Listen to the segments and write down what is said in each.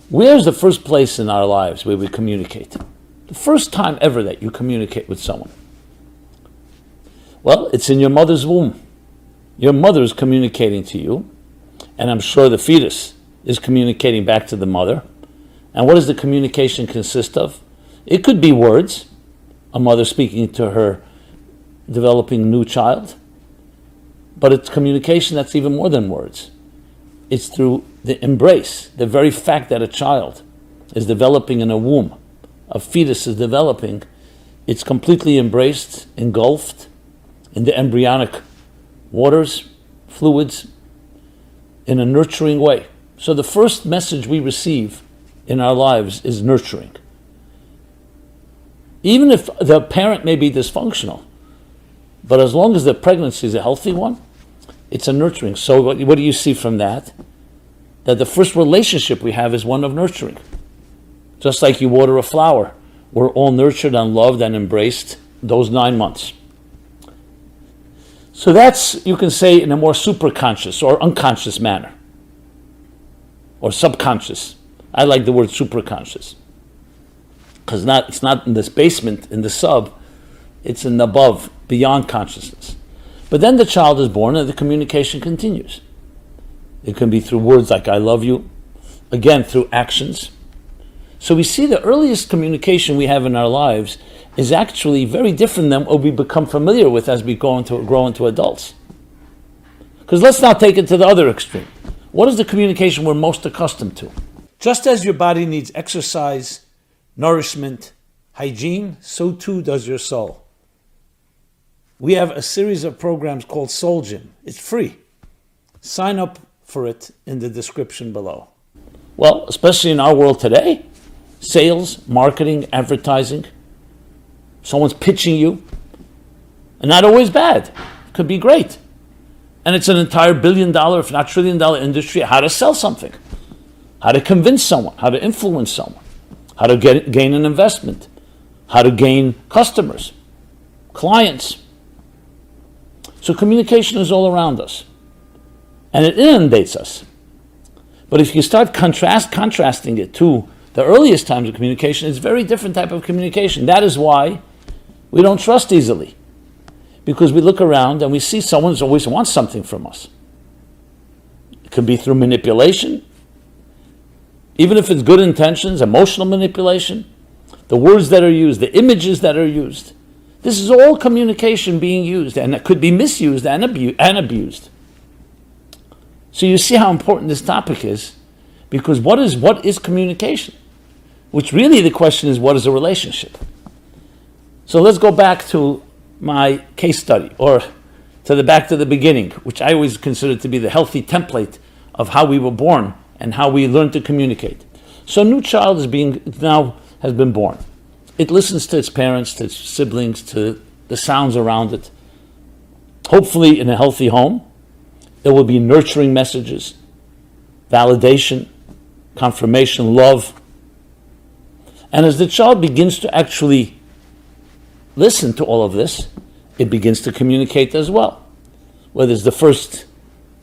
Where's the first place in our lives where we communicate? The first time ever that you communicate with someone. Well, it's in your mother's womb. Your mother is communicating to you, and I'm sure the fetus is communicating back to the mother. And what does the communication consist of? It could be words, a mother speaking to her developing new child, but it's communication that's even more than words. It's through the embrace, the very fact that a child is developing in a womb, a fetus is developing, it's completely embraced, engulfed in the embryonic waters, fluids, in a nurturing way. So the first message we receive in our lives is nurturing. Even if the parent may be dysfunctional, but as long as the pregnancy is a healthy one, it's a nurturing. So what do you see from that? That the first relationship we have is one of nurturing. Just like you water a flower, we're all nurtured and loved and embraced those 9 months. So that's, you can say, in a more superconscious or unconscious manner, or subconscious. I like the word superconscious, because it's not in this basement, in the sub, it's in the above, beyond consciousness. But then the child is born and the communication continues. It can be through words like I love you, again through actions. So we see the earliest communication we have in our lives is actually very different than what we become familiar with as we grow into adults. Because let's now take it to the other extreme. What is the communication we're most accustomed to? Just as your body needs exercise, nourishment, hygiene, so too does your soul. We have a series of programs called Soul Gym. It's free. Sign up for it in the description below. Well, especially in our world today, sales, marketing, advertising, someone's pitching you, and not always bad. It could be great. And it's an entire billion-dollar, if not trillion-dollar industry, how to sell something, how to convince someone, how to influence someone, how to gain an investment, how to gain customers, clients. So communication is all around us, and it inundates us. But if you start contrasting it to the earliest times of communication, it's a very different type of communication. That is why we don't trust easily, because we look around and we see someone always wants something from us. It could be through manipulation, even if it's good intentions, emotional manipulation, the words that are used, the images that are used. This is all communication being used, and it could be misused and abused. So you see how important this topic is, because what is communication? Which really the question is, what is a relationship? So let's go back to my case study, or back to the beginning, which I always consider to be the healthy template of how we were born and how we learn to communicate. So a new child has been born. It listens to its parents, to its siblings, to the sounds around it. Hopefully in a healthy home, there will be nurturing messages, validation, confirmation, love. And as the child begins to actually listen to all of this, it begins to communicate as well. Whether it's the first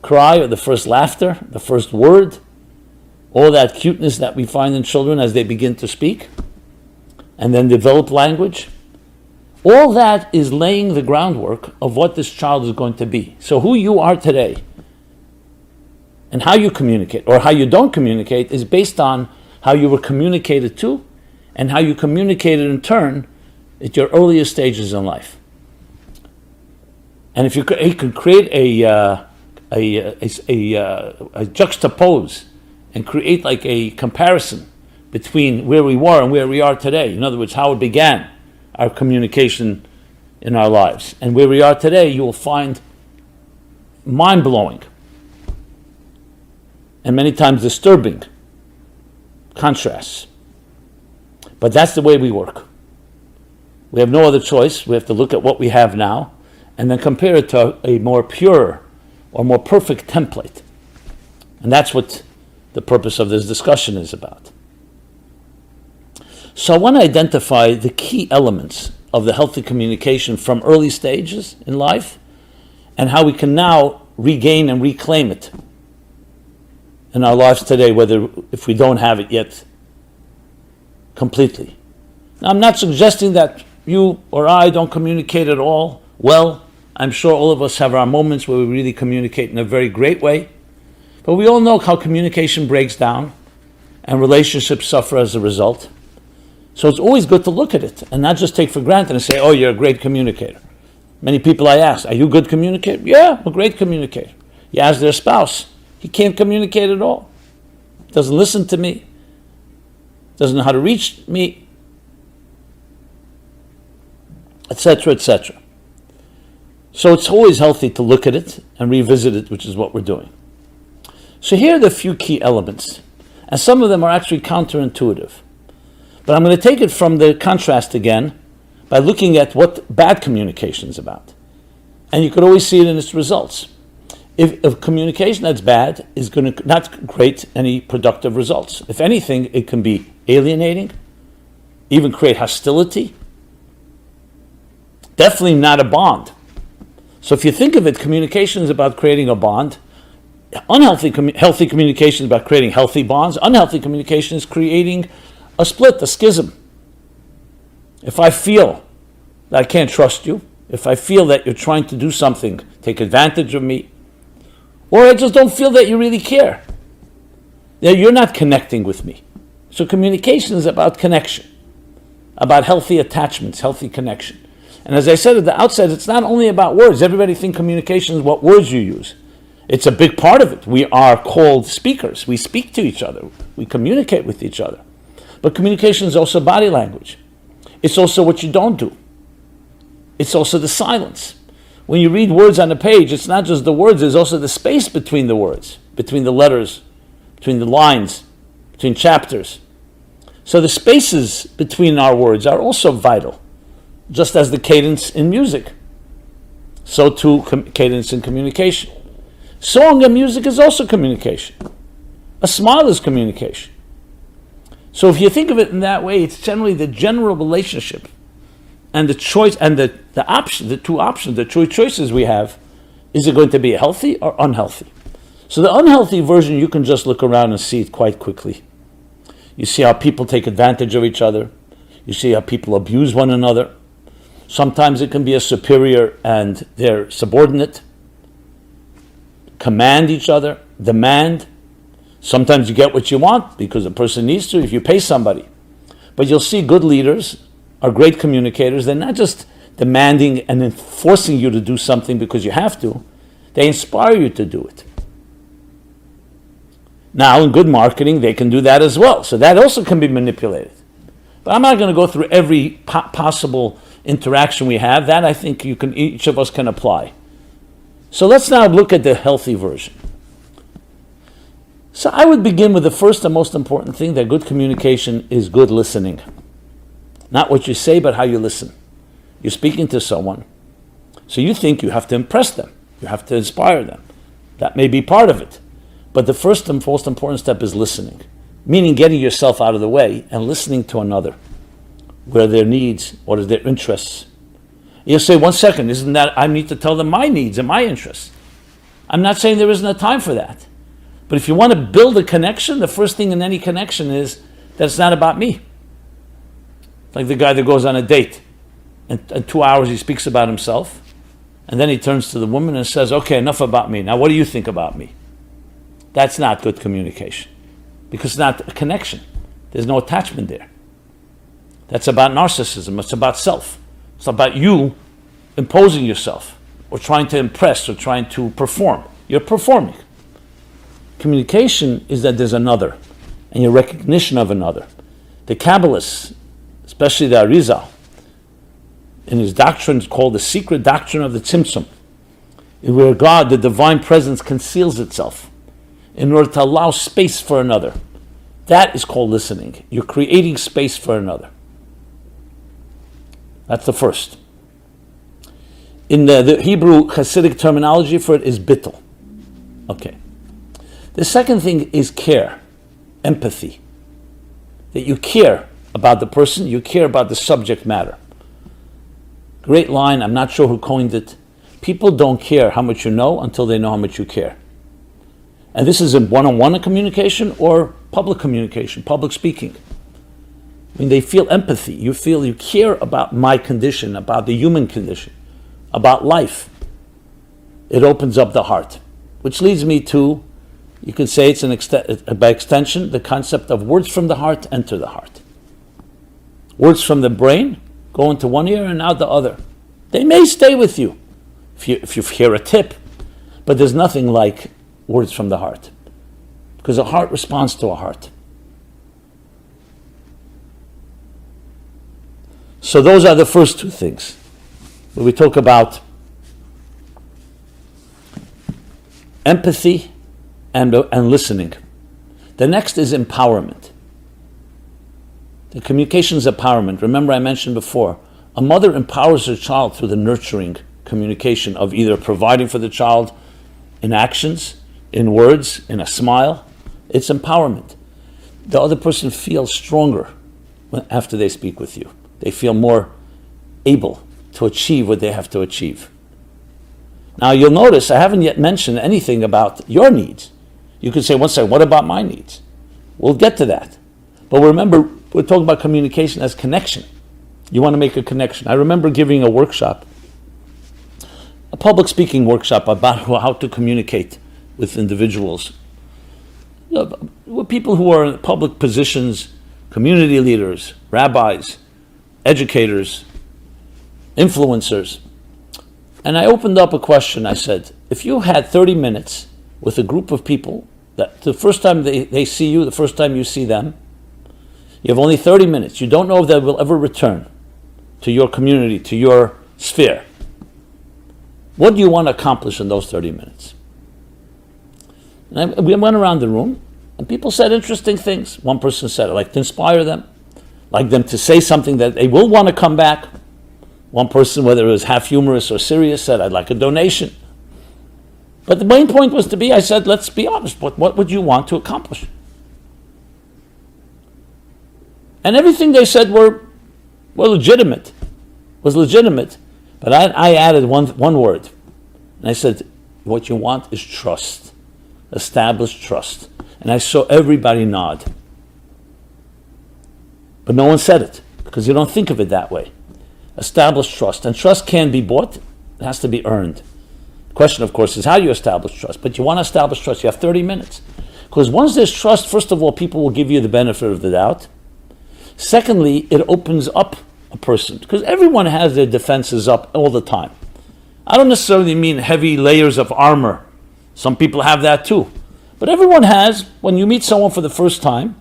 cry or the first laughter, the first word, all that cuteness that we find in children as they begin to speak and then develop language, all that is laying the groundwork of what this child is going to be. So who you are today and how you communicate or how you don't communicate is based on how you were communicated to and how you communicated in turn at your earliest stages in life. And if you can create a juxtapose and create like a comparison between where we were and where we are today, in other words, how it began, our communication in our lives, and where we are today, you will find mind-blowing and many times disturbing contrasts. But that's the way we work. We have no other choice. We have to look at what we have now and then compare it to a more pure or more perfect template. And that's what the purpose of this discussion is about. So I want to identify the key elements of the healthy communication from early stages in life and how we can now regain and reclaim it in our lives today, if we don't have it yet completely. Now, I'm not suggesting that you or I don't communicate at all well. I'm sure all of us have our moments where we really communicate in a very great way. But we all know how communication breaks down and relationships suffer as a result. So it's always good to look at it and not just take for granted and say, oh, you're a great communicator. Many people I ask, are you a good communicator? Yeah, I'm a great communicator. You ask their spouse, he can't communicate at all. Doesn't listen to me. Doesn't know how to reach me, etc., etc. So it's always healthy to look at it and revisit it, which is what we're doing. So here are the few key elements, and some of them are actually counterintuitive. But I'm going to take it from the contrast again by looking at what bad communication is about. And you could always see it in its results. If communication that's bad is going to not create any productive results. If anything, it can be alienating, even create hostility. Definitely not a bond. So if you think of it, communication is about creating a bond. Healthy communication is about creating healthy bonds. Unhealthy communication is creating a split, a schism. If I feel that I can't trust you, if I feel that you're trying to do something, take advantage of me, or I just don't feel that you really care, that you're not connecting with me. So communication is about connection, about healthy attachments, healthy connection. And as I said at the outset, it's not only about words. Everybody thinks communication is what words you use. It's a big part of it. We are called speakers. We speak to each other. We communicate with each other. But communication is also body language. It's also what you don't do. It's also the silence. When you read words on a page, it's not just the words, there's also the space between the words, between the letters, between the lines, between chapters. So the spaces between our words are also vital, just as the cadence in music. So too cadence in communication. Song and music is also communication. A smile is communication. So if you think of it in that way, it's generally the general relationship and the choice and the two choices we have. Is it going to be healthy or unhealthy? So the unhealthy version, you can just look around and see it quite quickly. You see how people take advantage of each other. You see how people abuse one another. Sometimes it can be a superior and their subordinate. Command each other, demand. Sometimes you get what you want because the person needs to if you pay somebody. But you'll see good leaders are great communicators. They're not just demanding and enforcing you to do something because you have to. They inspire you to do it. Now, in good marketing, they can do that as well. So that also can be manipulated. But I'm not going to go through every possible interaction we have. That I think each of us can apply. So let's now look at the healthy version. So I would begin with the first and most important thing, that good communication is good listening. Not what you say, but how you listen. You're speaking to someone, so you think you have to impress them. You have to inspire them. That may be part of it. But the first and most important step is listening, meaning getting yourself out of the way and listening to another. What are their needs? What are their interests? You'll say, 1 second, isn't that I need to tell them my needs and my interests? I'm not saying there isn't a time for that. But if you want to build a connection, the first thing in any connection is that it's not about me. Like the guy that goes on a date, and in 2 hours he speaks about himself, and then he turns to the woman and says, okay, enough about me. Now what do you think about me? That's not good communication, because it's not a connection. There's no attachment there. That's about narcissism. It's about self. It's about you imposing yourself or trying to impress or trying to perform. You're performing. Communication is that there's another and your recognition of another. The Kabbalists, especially the Arizal, in his doctrine called the secret doctrine of the Tzimtzum, where God, the divine presence, conceals itself in order to allow space for another. That is called listening. You're creating space for another. That's the first. In the Hebrew Hasidic terminology for it is bittul. Okay. The second thing is care, empathy. That you care about the person, you care about the subject matter. Great line, I'm not sure who coined it. People don't care how much you know until they know how much you care. And this is in one-on-one communication or public communication, public speaking. I mean, they feel empathy. You feel you care about my condition, about the human condition, about life. It opens up the heart, which leads me to, you could say it's by extension, the concept of words from the heart enter the heart. Words from the brain go into one ear and out the other. They may stay with you if you hear a tip, but there's nothing like words from the heart, because a heart responds to a heart. So those are the first two things. When we talk about empathy and listening. The next is empowerment. The communication is empowerment. Remember I mentioned before, a mother empowers her child through the nurturing communication of either providing for the child in actions, in words, in a smile. It's empowerment. The other person feels stronger after they speak with you. They feel more able to achieve what they have to achieve. Now you'll notice I haven't yet mentioned anything about your needs. You could say, one second, what about my needs? We'll get to that. But remember, we're talking about communication as connection. You want to make a connection. I remember giving a workshop, a public speaking workshop about how to communicate with individuals, with people who are in public positions, community leaders, rabbis, educators, influencers. And I opened up a question. I said, if you had 30 minutes with a group of people, that the first time they see you, the first time you see them, you have only 30 minutes. You don't know if they will ever return to your community, to your sphere. What do you want to accomplish in those 30 minutes? And we went around the room, and people said interesting things. One person said, I'd like to inspire them, like them to say something that they will want to come back. One person, whether it was half humorous or serious, said, I'd like a donation. But the main point was I said, let's be honest, what would you want to accomplish? And everything they said was legitimate, but I added one word. And I said, what you want is trust, establish trust. And I saw everybody nod. But no one said it, because you don't think of it that way. Establish trust. And trust can be bought, it has to be earned. The question, of course, is how do you establish trust? But you want to establish trust, you have 30 minutes. Because once there's trust, first of all, people will give you the benefit of the doubt. Secondly, it opens up a person, because everyone has their defenses up all the time. I don't necessarily mean heavy layers of armor. Some people have that too. But everyone has, when you meet someone for the first time,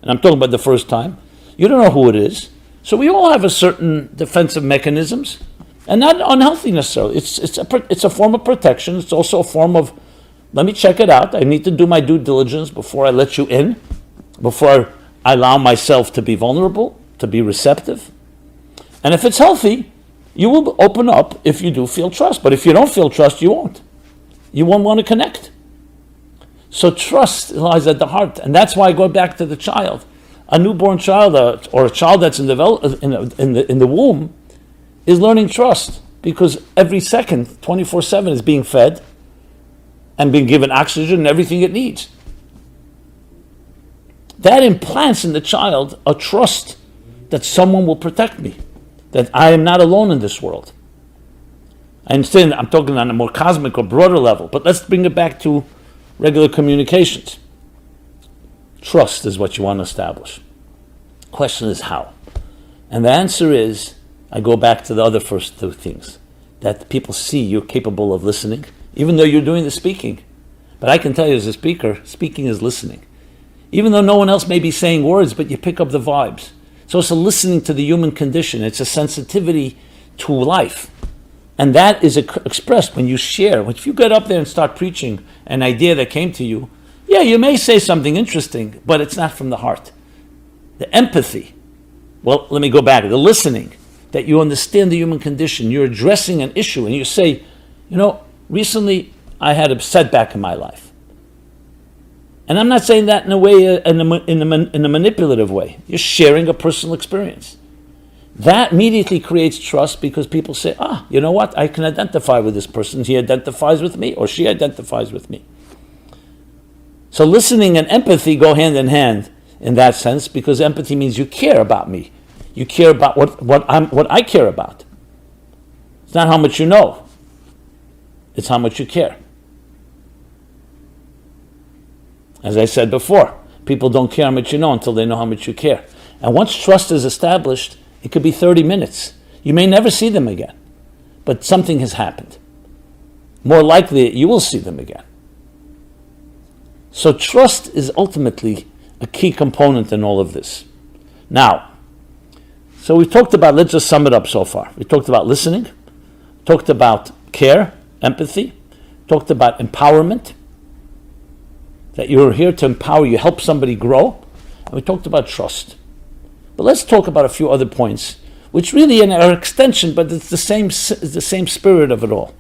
and I'm talking about the first time, you don't know who it is. So we all have a certain defensive mechanisms, and not unhealthy necessarily. It's a form of protection. It's also a form of, let me check it out. I need to do my due diligence before I let you in, before I allow myself to be vulnerable, to be receptive. And if it's healthy, you will open up if you do feel trust. But if you don't feel trust, you won't. You won't want to connect. So trust lies at the heart. And that's why I go back to the child. A newborn child or a child that's in the womb is learning trust, because every second, 24/7, is being fed and being given oxygen and everything it needs. That implants in the child a trust that someone will protect me, that I am not alone in this world. I understand I'm talking on a more cosmic or broader level, but let's bring it back to regular communications. Trust is what you want to establish. The question is how. And the answer is, I go back to the other first two things, that people see you're capable of listening, even though you're doing the speaking. But I can tell you as a speaker, speaking is listening. Even though no one else may be saying words, but you pick up the vibes. So it's a listening to the human condition. It's a sensitivity to life. And that is expressed when you share. If you get up there and start preaching an idea that came to you, yeah, you may say something interesting, but it's not from the heart. The empathy, well, let me go back. The listening, that you understand the human condition. You're addressing an issue and you say, recently I had a setback in my life. And I'm not saying that in a way, in a manipulative way. You're sharing a personal experience. That immediately creates trust, because people say, you know what? I can identify with this person. He identifies with me, or she identifies with me. So listening and empathy go hand in hand in that sense, because empathy means you care about me. You care about what I care about. It's not how much you know. It's how much you care. As I said before, people don't care how much you know until they know how much you care. And once trust is established, it could be 30 minutes. You may never see them again, but something has happened. More likely, you will see them again. So trust is ultimately a key component in all of this. Now, so we've talked about, let's just sum it up so far. We talked about listening, talked about care, empathy, talked about empowerment, that you're here to empower you, help somebody grow, and we talked about trust. But let's talk about a few other points, which really are extension, but it's the same spirit of it all.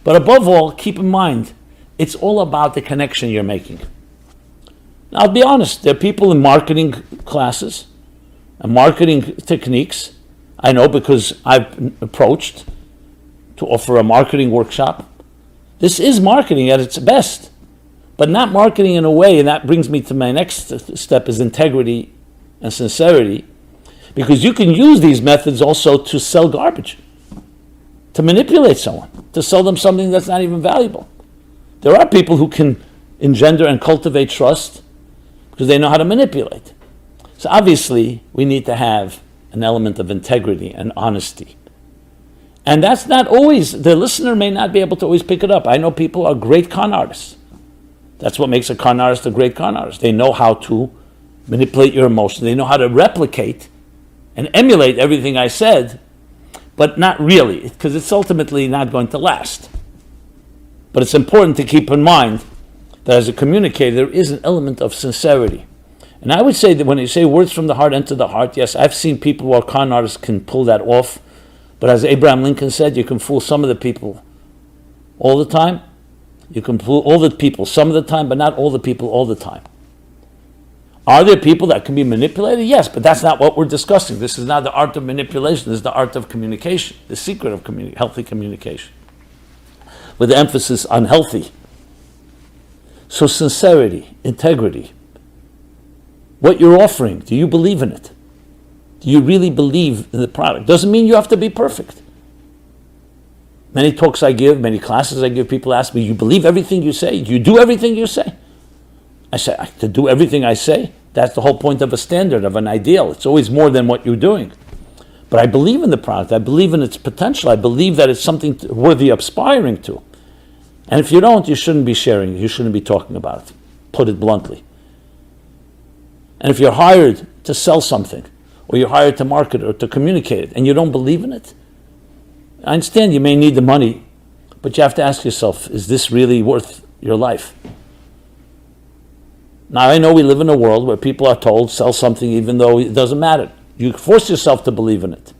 But above all, keep in mind, it's all about the connection you're making. Now, I'll be honest, there are people in marketing classes and marketing techniques, I know because I've approached to offer a marketing workshop. This is marketing at its best, but not marketing in a way, and that brings me to my next step, is integrity and sincerity, because you can use these methods also to sell garbage, to manipulate someone, to sell them something that's not even valuable. There are people who can engender and cultivate trust because they know how to manipulate. So obviously, we need to have an element of integrity and honesty. And that's not always, the listener may not be able to always pick it up. I know people are great con artists. That's what makes a con artist a great con artist. They know how to manipulate your emotions. They know how to replicate and emulate everything I said, but not really, because it's ultimately not going to last. But it's important to keep in mind that as a communicator, there is an element of sincerity. And I would say that when you say words from the heart enter the heart, yes, I've seen people who are con artists can pull that off. But as Abraham Lincoln said, you can fool some of the people all the time. You can fool all the people some of the time, but not all the people all the time. Are there people that can be manipulated? Yes, but that's not what we're discussing. This is not the art of manipulation. This is the art of communication, the secret of healthy communication, with the emphasis on healthy. So sincerity, integrity. What you're offering, do you believe in it? Do you really believe in the product? Doesn't mean you have to be perfect. Many talks I give, many classes I give, people ask me, you believe everything you say? Do you do everything you say? I say, to do everything I say? That's the whole point of a standard, of an ideal. It's always more than what you're doing. But I believe in the product. I believe in its potential. I believe that it's something worthy of aspiring to. And if you don't, you shouldn't be sharing it. You shouldn't be talking about it. Put it bluntly. And if you're hired to sell something, or you're hired to market it or to communicate it, and you don't believe in it, I understand you may need the money, but you have to ask yourself, is this really worth your life? Now, I know we live in a world where people are told, sell something even though it doesn't matter. You force yourself to believe in it.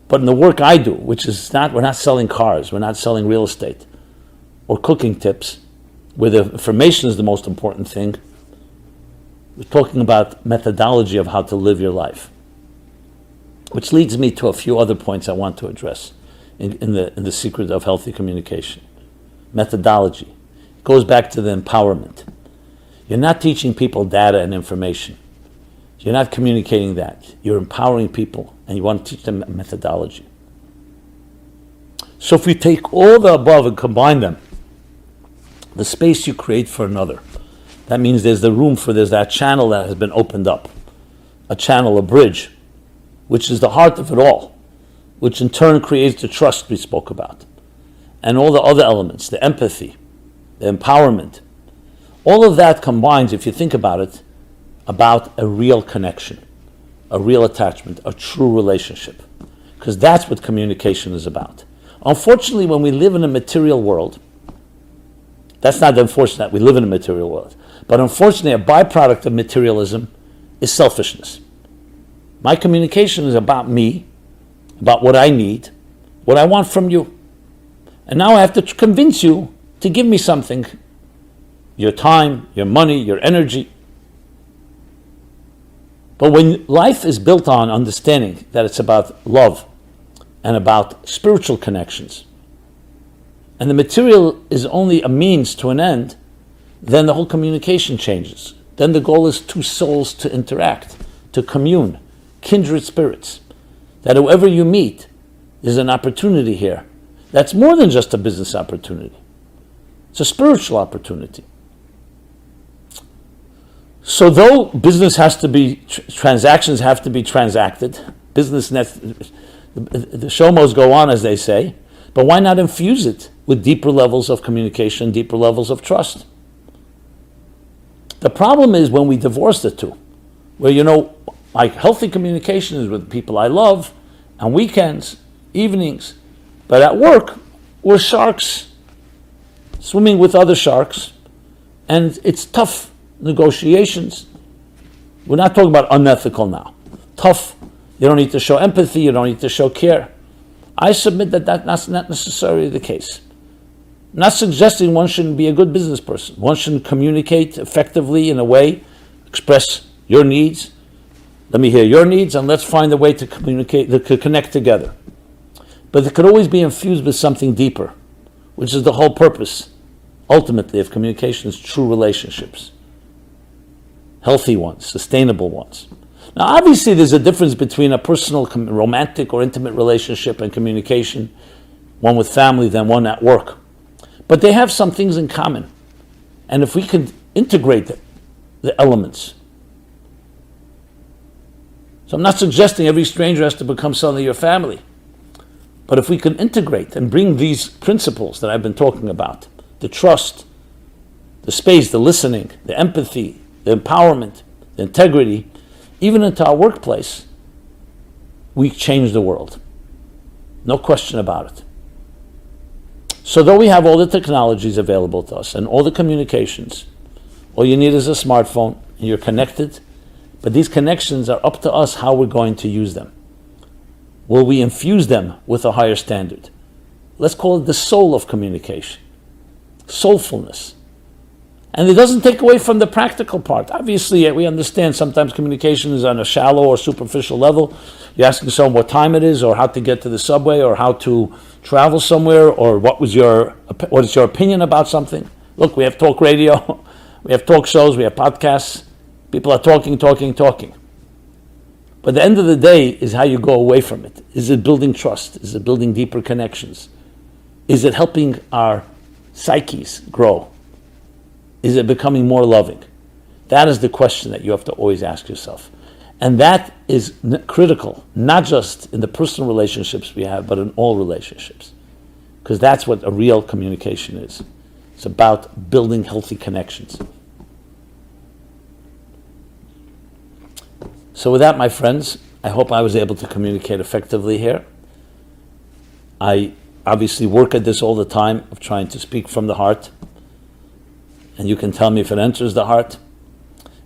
But in the work I do, which is not, we're not selling cars, we're not selling real estate or cooking tips, where the information is the most important thing, we're talking about methodology of how to live your life. Which leads me to a few other points I want to address in the secret of healthy communication. Methodology. It goes back to the empowerment. You're not teaching people data and information. You're not communicating that. You're empowering people, and you want to teach them methodology. So if we take all the above and combine them, the space you create for another, that means there's that channel that has been opened up, a channel, a bridge, which is the heart of it all, which in turn creates the trust we spoke about, and all the other elements, the empathy, the empowerment. All of that combines, if you think about it, about a real connection, a real attachment, a true relationship, because that's what communication is about. Unfortunately, when we live in a material world, that's not unfortunate that we live in a material world, but unfortunately, a byproduct of materialism is selfishness. My communication is about me, about what I need, what I want from you. And now I have to convince you to give me something, your time, your money, your energy. But when life is built on understanding that it's about love and about spiritual connections, and the material is only a means to an end, then the whole communication changes. Then the goal is two souls to interact, to commune, kindred spirits. That whoever you meet is an opportunity here. That's more than just a business opportunity. It's a spiritual opportunity. So though business has to be, transactions have to be transacted, the show must go on, as they say, but why not infuse it with deeper levels of communication, deeper levels of trust? The problem is when we divorce the two, where, like healthy communication is with people I love, on weekends, evenings, but at work, we're sharks swimming with other sharks, and it's tough negotiations. We're not talking about unethical now. Tough. You don't need to show empathy, you don't need to show care. I submit that that's not necessarily the case. I'm not suggesting one shouldn't be a good business person. One shouldn't communicate effectively in a way, express your needs. Let me hear your needs, and let's find a way to communicate, to connect together. But it could always be infused with something deeper, which is the whole purpose, ultimately, of communication is true relationships. Healthy ones, sustainable ones. Now, obviously, there's a difference between a personal, romantic, or intimate relationship and communication, one with family, then one at work. But they have some things in common. And if we could integrate the elements. So I'm not suggesting every stranger has to become suddenly your family. But if we can integrate and bring these principles that I've been talking about, the trust, the space, the listening, the empathy, the empowerment, the integrity, even into our workplace, we change the world. No question about it. So though we have all the technologies available to us and all the communications, all you need is a smartphone and you're connected, but these connections are up to us how we're going to use them. Will we infuse them with a higher standard? Let's call it the soul of communication. Soulfulness. And it doesn't take away from the practical part. Obviously, we understand sometimes communication is on a shallow or superficial level. You're asking someone what time it is, or how to get to the subway, or how to travel somewhere, or what is your opinion about something. Look, we have talk radio, we have talk shows, we have podcasts. People are talking. But the end of the day is how you go away from it. Is it building trust? Is it building deeper connections? Is it helping our psyches grow? Is it becoming more loving? That is the question that you have to always ask yourself. And that is critical, not just in the personal relationships we have, but in all relationships. Because that's what a real communication is. It's about building healthy connections. So with that, my friends, I hope I was able to communicate effectively here. I obviously work at this all the time, of trying to speak from the heart. And you can tell me if it enters the heart.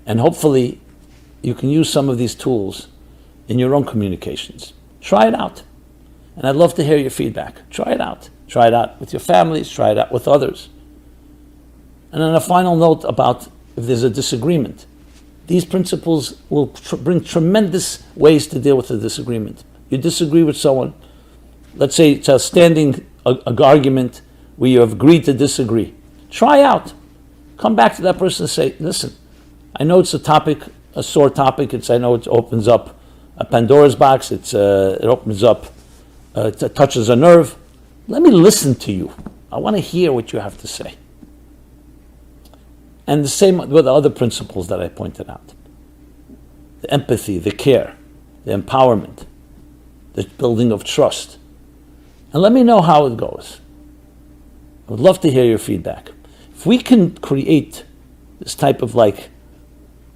And hopefully, you can use some of these tools in your own communications. Try it out. And I'd love to hear your feedback. Try it out. Try it out with your families. Try it out with others. And on a final note about if there's a disagreement, these principles will bring tremendous ways to deal with the disagreement. You disagree with someone, let's say it's a standing argument where you have agreed to disagree. Try out. Come back to that person and say, listen, I know it's a sore topic. I know it opens up a Pandora's box. It opens up, it touches a nerve. Let me listen to you. I want to hear what you have to say. And the same with the other principles that I pointed out. The empathy, the care, the empowerment, the building of trust. And let me know how it goes. I would love to hear your feedback. If we can create this type of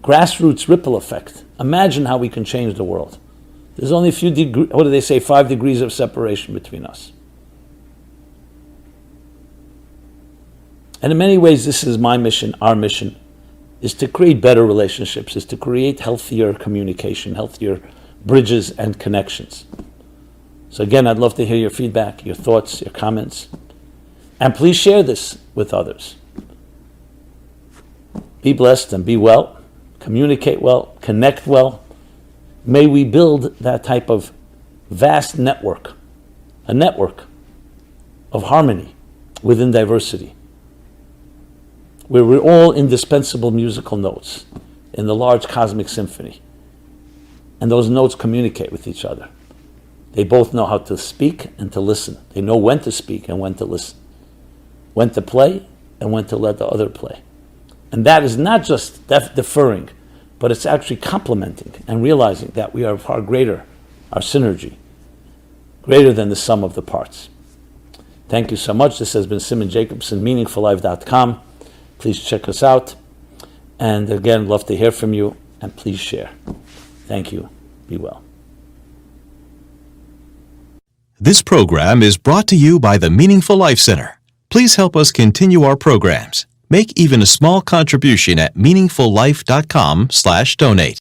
grassroots ripple effect, imagine how we can change the world. There's only a few 5 degrees of separation between us. And in many ways, this is my mission, our mission, is to create better relationships, is to create healthier communication, healthier bridges and connections. So again, I'd love to hear your feedback, your thoughts, your comments. And please share this with others. Be blessed and be well. Communicate well, connect well. May we build that type of vast network, a network of harmony within diversity. where we're all indispensable musical notes in the large cosmic symphony. And those notes communicate with each other. They both know how to speak and to listen. They know when to speak and when to listen, when to play and when to let the other play. And that is not just deferring, but it's actually complementing and realizing that we are far greater, our synergy, greater than the sum of the parts. Thank you so much. This has been Simon Jacobson, meaningfullife.com. Please check us out. And again, love to hear from you, and please share. Thank you. Be well. This program is brought to you by the Meaningful Life Center. Please help us continue our programs. Make even a small contribution at meaningfullife.com/donate.